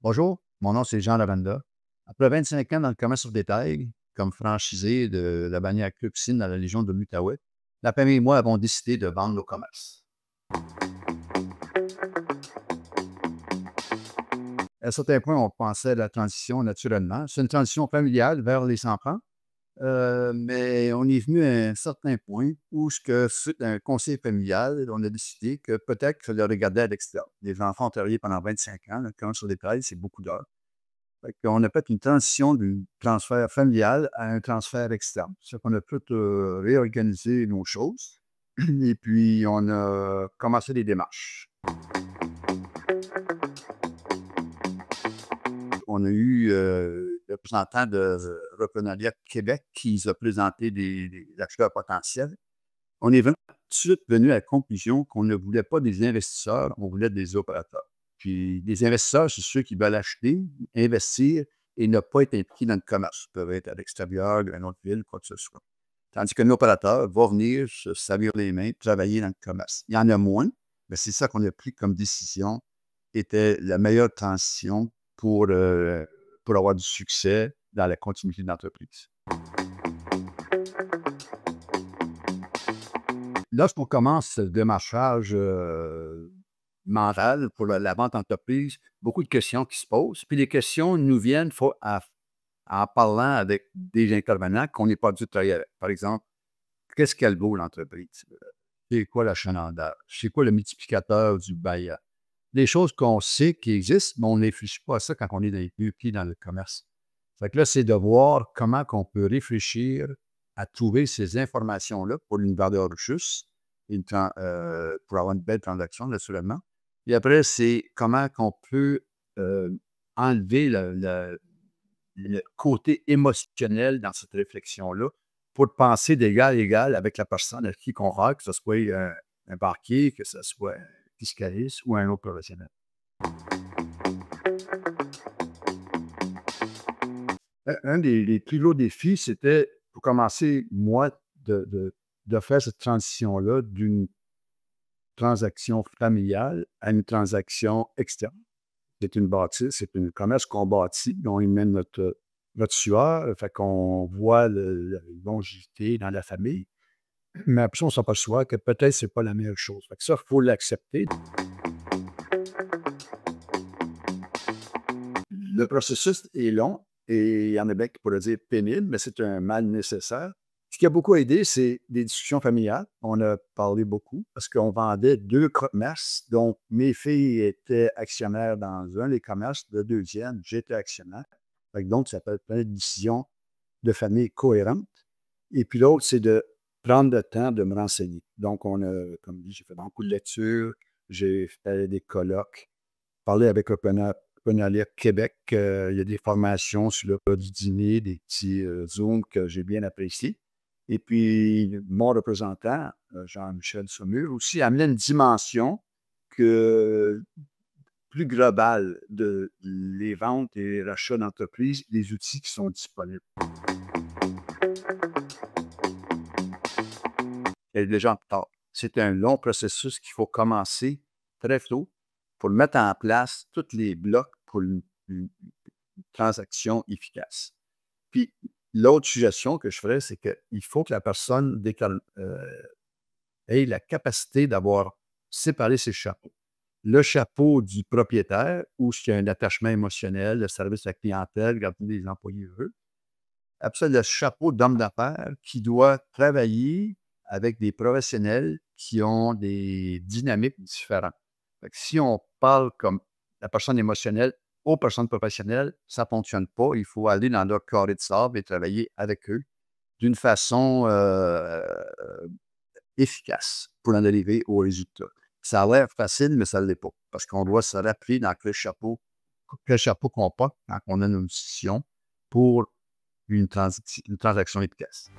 Bonjour, mon nom c'est Jean Lavanda. Après 25 ans dans le commerce au détail, comme franchisé de la bannière Club-Sine dans la région de l'Outaouais, la famille et moi avons décidé de vendre nos commerces. À un certain point, on pensait à la transition naturellement. C'est une transition familiale vers les enfants, mais on est venu à un certain point où, suite à un conseil familial, on a décidé que peut-être qu'il fallait regarder à l'extérieur. Les enfants ont travaillé pendant 25 ans, le commerce au détail, c'est beaucoup d'heures. Fait qu'on a fait une transition du transfert familial à un transfert externe. C'est qu'on a tout, réorganisé nos choses et puis on a commencé les démarches. On a eu, le représentant de Reprenariat Québec qui nous a présenté des acheteurs potentiels. On est vraiment tout de suite venu à la conclusion qu'on ne voulait pas des investisseurs, on voulait des opérateurs. Puis les investisseurs, c'est ceux qui veulent acheter, investir et ne pas être impliqués dans le commerce. Ils peuvent être à l'extérieur d'une autre ville, quoi que ce soit. Tandis qu'un opérateur va venir se salir les mains, travailler dans le commerce. Il y en a moins, mais c'est ça qu'on a pris comme décision, était la meilleure transition pour avoir du succès dans la continuité de l'entreprise. Lorsqu'on commence le démarchage mental pour la vente d'entreprise, beaucoup de questions qui se posent. Puis les questions nous viennent en parlant avec des intervenants qu'on n'est pas dû travailler avec. Par exemple, qu'est-ce qu'elle vaut l'entreprise? C'est quoi l'achalandage? C'est quoi le multiplicateur du bailleur? Des choses qu'on sait qui existent, mais on ne réfléchit pas à ça quand on est dans les pieds dans le commerce. Fait que là, c'est de voir comment on peut réfléchir à trouver ces informations-là pour une valeur juste, pour avoir une belle transaction, naturellement. Et après, c'est comment qu'on peut enlever le côté émotionnel dans cette réflexion-là pour penser d'égal à égal avec la personne à qui on a, que ce soit un banquier, que ce soit un fiscaliste ou un autre professionnel. Un des plus gros défis, c'était, pour commencer, moi, de faire cette transition-là d'une transaction familiale à une transaction externe. C'est une bâtisse, c'est un commerce qu'on bâtit, on y met notre sueur, fait qu'on voit la longévité dans la famille, mais après ça, on s'aperçoit que peut-être c'est pas la meilleure chose. Fait que ça, il faut l'accepter. Le processus est long et il y en a bien qui pourraient dire pénible, mais c'est un mal nécessaire. Ce qui a beaucoup aidé, c'est des discussions familiales. On a parlé beaucoup parce qu'on vendait 2 commerces, donc mes filles étaient actionnaires dans un des commerces, le deuxième, j'étais actionnaire. Fait que donc, ça peut être plein de décisions de famille cohérentes. Et puis l'autre, c'est de prendre le temps de me renseigner. Donc, on a, comme dit, j'ai fait beaucoup de lectures, j'ai fait des colloques, parlé avec Reprenariat Québec. Il y a des formations sur le plat du dîner, des petits Zooms que j'ai bien appréciés. Et puis, mon représentant, Jean-Michel Saumur, aussi amenait une dimension plus globale de les ventes et les rachats d'entreprises, les outils qui sont disponibles. Elle est déjà en retard. C'est un long processus qu'il faut commencer très tôt pour mettre en place tous les blocs pour une transaction efficace. Puis, l'autre suggestion que je ferais, c'est qu'il faut que la personne ait la capacité d'avoir séparé ses chapeaux. Le chapeau du propriétaire, où il y a un attachement émotionnel, le service à la clientèle, garder les employés heureux. Après ça, le chapeau d'homme d'affaires qui doit travailler avec des professionnels qui ont des dynamiques différentes. Fait que si on parle comme la personne émotionnelle aux personnes professionnelles, ça ne fonctionne pas. Il faut aller dans leur carré de sable et travailler avec eux d'une façon efficace pour en arriver au résultat. Ça a l'air facile, mais ça ne l'est pas. Parce qu'on doit se rappeler dans quel chapeau qu'on porte quand on a une décision pour une transaction efficace.